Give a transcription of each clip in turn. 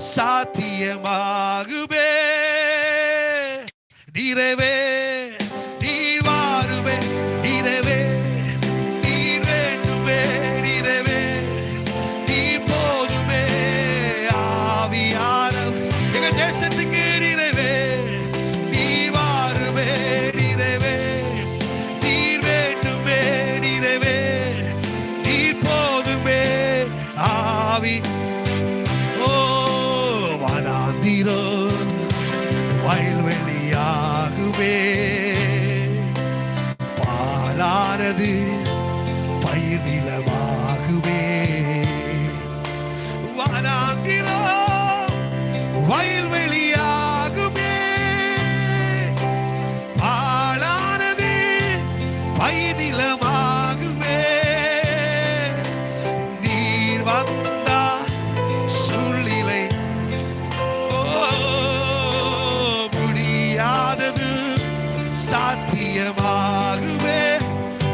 சாத்தியமாகுவே. நீரவே நீர் வாருவே, நீரவே நீர் வேண்டுமே, நீரவே நீர் போதுமே. ஆவியானவர் எங்க தேசத்துக்கு நீரவே நீர் வாருவே, நீரவே நீர் வேண்டுமே, நீரவே நீர் போதுமே. ஆவி ஓ வனாந்திரோ வயல்வெளியாகுவே, பாலானது பயிர் நிலமாகுவே. வனாந்திரோ வயல்வெளியாகுமே, பாலானது பயிர் நிலமாகுவே. நீர் வந்தா சூழ்நிலை முடியாதது சாத்தியமாகுவே.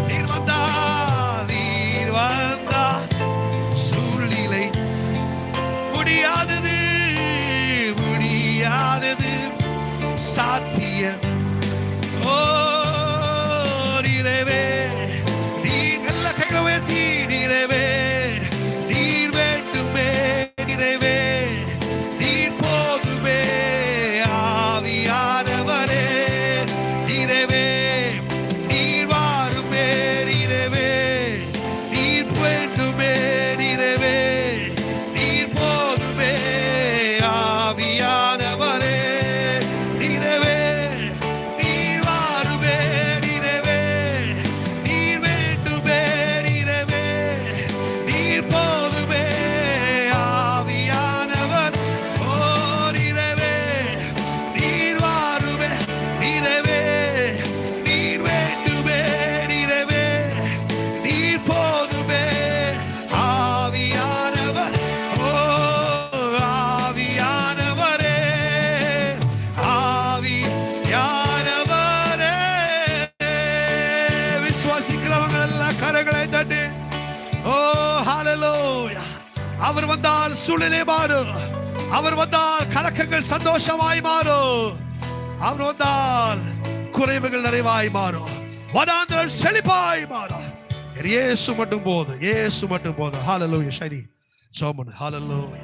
நீர் வந்தா சூழ்நிலை முடியாதது முடியாதது சாத்தியம். ஓ நீரவே நீர் நல்ல கைகளை உயர்த்தி, நீரவே நீர் வேண்டுமே, நீரவே நீர் போதுமே. ஆவியானவரே நீரவே நீர் வாருமே, நீரவே நீர் வேண்டுமே, நீரவே நீர் போதுமே. ஆவியானவரே நீரவே நீர் வாருமே, நீரவே நீர் வேண்டுமே, நீரவே நீர் போதுமே. ஆவியானவர் ஓ நீரவே நீர் வாருமே, நீரவே நீர் வேண்டுமே, நீரவே நீர் போதுமே. ஆவியானவர் ஓ ஆவியானவரே, ஆவியானவரே. விசுவாசிக்கிறவங்க எல்லாம் கரங்களை தட்டி ஓ ஹalleluya. அவர் வந்தால் சூழ்நிலை மாறும், அவர் வந்தால் கலக்கங்கள் சந்தோஷமாய் மாறும், அவர் வந்தால் குறைவுகள் நிறைவாய் மாறும், வனாந்தரம் செழிப்பாய் மாறும். இயேசு மட்டும் போதும், இயேசு மட்டும் போதும். ஹalleluya. சரி சோமன் ஹalleluya.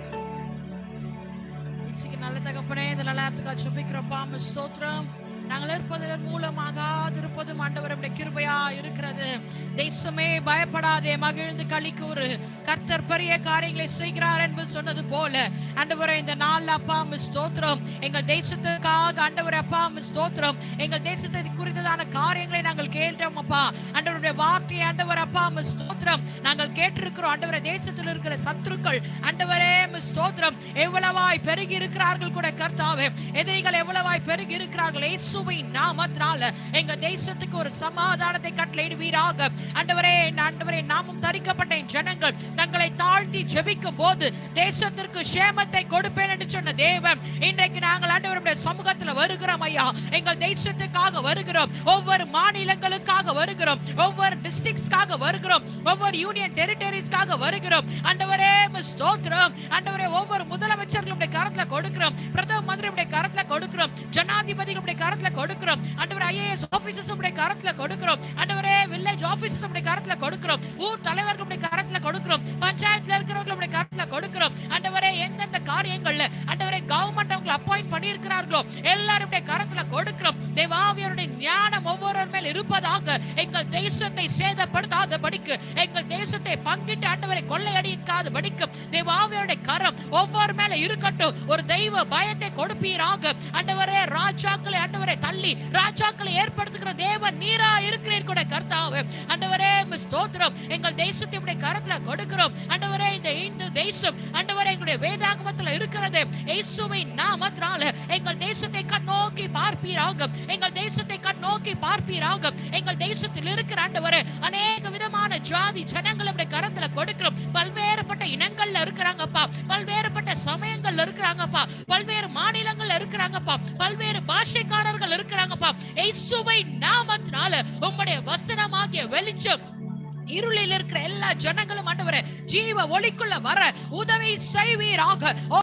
நல்ல தகப்பனே, இந்த நல்ல நேரத்துக்காக ஜெபிக்கிறோம். ஸ்தோத்திரம். நாங்கள் இருப்பதன் மூலமாக இருப்பதும் ஆண்டவருடைய கிருபையா இருக்கிறது. தேசமே பயப்படாதே, மகிழ்ந்து களி கூறு, கர்த்தர் பெரிய காரியங்களை செய்கிறார் என்று சொன்னது போல ஆண்டவரே இந்த நாள் அப்பா ஸ்தோத்திரம். எங்கள் தேசத்துக்காக ஆண்டவரே அப்பா ஸ்தோத்திரம், எங்கள் தேசத்தை குறித்ததான காரியங்களை நாங்கள் கேட்டோம் அப்பா. ஆண்டவருடைய வார்த்தையை ஆண்டவர் அப்பா ஸ்தோத்திரம் நாங்கள் கேட்டிருக்கிறோம். ஆண்டவரே தேசத்தில் இருக்கிற சத்துருக்கள் ஆண்டவரே ஸ்தோத்திரம் எவ்வளவாய் பெருகி இருக்கிறார்கள் கூட கர்த்தாவே, எதிரிகள் எவ்வளவாய் பெருகி இருக்கிறார்கள். நாமத்தினால எங்க தேசத்துக்கு ஒரு சமாதானத்தை கட்டளையிடுவீராக ஆண்டவரே. ஆண்டவரே நாமும் தரிக்கப்பட்ட ஜனங்கள் தங்களை தாழ்த்தி ஜெபிக்கும் போது தேசத்திற்கு சேமத்தை கொடுப்பேன் என்று சொன்ன தேவன், இன்றைக்கு நாங்கள் ஆண்டவருடைய சமூகத்தில் வருகிறோம் ஐயா. எங்கள் தேசத்துக்காக வருகிறோம், ஒவ்வொரு மாநிலங்களுக்காக வருகிறோம், ஒவ்வொரு டிஸ்ட்ரிக்ட்ஸ்க்காக வருகிறோம், ஒவ்வொரு யூனியன் டெரிட்டரிஸ்க்காக வருகிறோம் ஆண்டவரே ஸ்தோத்திரம். ஆண்டவரே ஒவ்வொரு முதலமைச்சர்களுடைய கரத்துல கொடுக்கிறோம், பிரதம மந்திரியுடைய கரத்துல கொடுக்கிறோம், ஜனாதிபதிகளுடைய கரத்துல கொடுக்கிறோம் ஆண்டவரே, ஐஏஎஸ் ஆபீசர்ஸ் கரத்துல கொடுக்கிறோம் ஆண்டவரே, வில்லேஜ் ஆபீசர்ஸ் கரத்துல கொடுக்கிறோம், ஊர் தலைவர்களுடைய கரத்துல கொடுக்கிறோம், பஞ்சாயத்துல இருக்கிறவர்களுடைய கரத்துல கொடுக்கிறோம் ஆண்டவரே. எந்தெந்த காரியங்கள்ல ஆண்டவரே கவர்மெண்ட் அவங்களை அப்பாயிண்ட் பண்ணி இருக்கிறார்களோ எல்லாருடைய கரத்துல கொடுக்கிறோம். தேவாவியருடைய ஞானம் ஒவ்வொரு மேல் இருப்பதாக, எங்கள் தேசத்தை சேதப்படுத்தாத படிக்கு, எங்கள் தேசத்தை பங்கிட்டு ஆண்டவரை கொள்ளையடிக்காத படிக்கு தேவாவியருடைய கரம் ஒவ்வொரு மேல இருக்கட்டும். ஒரு தெய்வ பயத்தை கொடுப்பீராக ஆண்டவரே. ராஜாக்களை ஆண்டவரை தள்ளி ராஜாக்களை ஏற்படுத்துகிற தேவன் நீரா இருக்கிறீர் கூட கர்த்தாவே. ஆண்டவரே ஸ்தோத்திரம். எங்கள் தேசத்தை உம்முடைய கரத்துல கொடுக்கிறோம் ஆண்டவரே. இந்த தேசம் ஆண்டவரே எங்களுடைய வேதாகமத்தில் இருக்கிறது. இயேசுவின் நாமத்தினால எங்கள் தேசத்தை கண்ணோக்கி பார்ப்பீராக, எங்கள் தேசத்தை கண்ணோக்கி பார்ப்பீராக. எங்கள் தேசத்தில் இருக்கிற ஆண்டவரே அநேக விதமான ஜாதி ஜனங்களுடைய கரத்துல கொடுக்கிறோம். பல்வேறுபட்ட இனங்கள்ல இருக்கிறாங்கப்பா, பல்வேறுபட்ட சமயங்கள்ல இருக்கிறாங்கப்பா, பல்வேறு மாநிலங்கள்ல இருக்கிறாங்கப்பா, பல்வேறு பாஷைக்காரர்கள் இருக்கிறாங்கப்பா. இயேசுவை நாமத்தினால உம்முடைய வசனமாகிய வெளிச்சம் இருளில் இருக்கிற எல்லா ஜனங்களும் ஆண்டவரே ஜீவ ஒளிக்குள்ள வர உதவி செய்வீராக.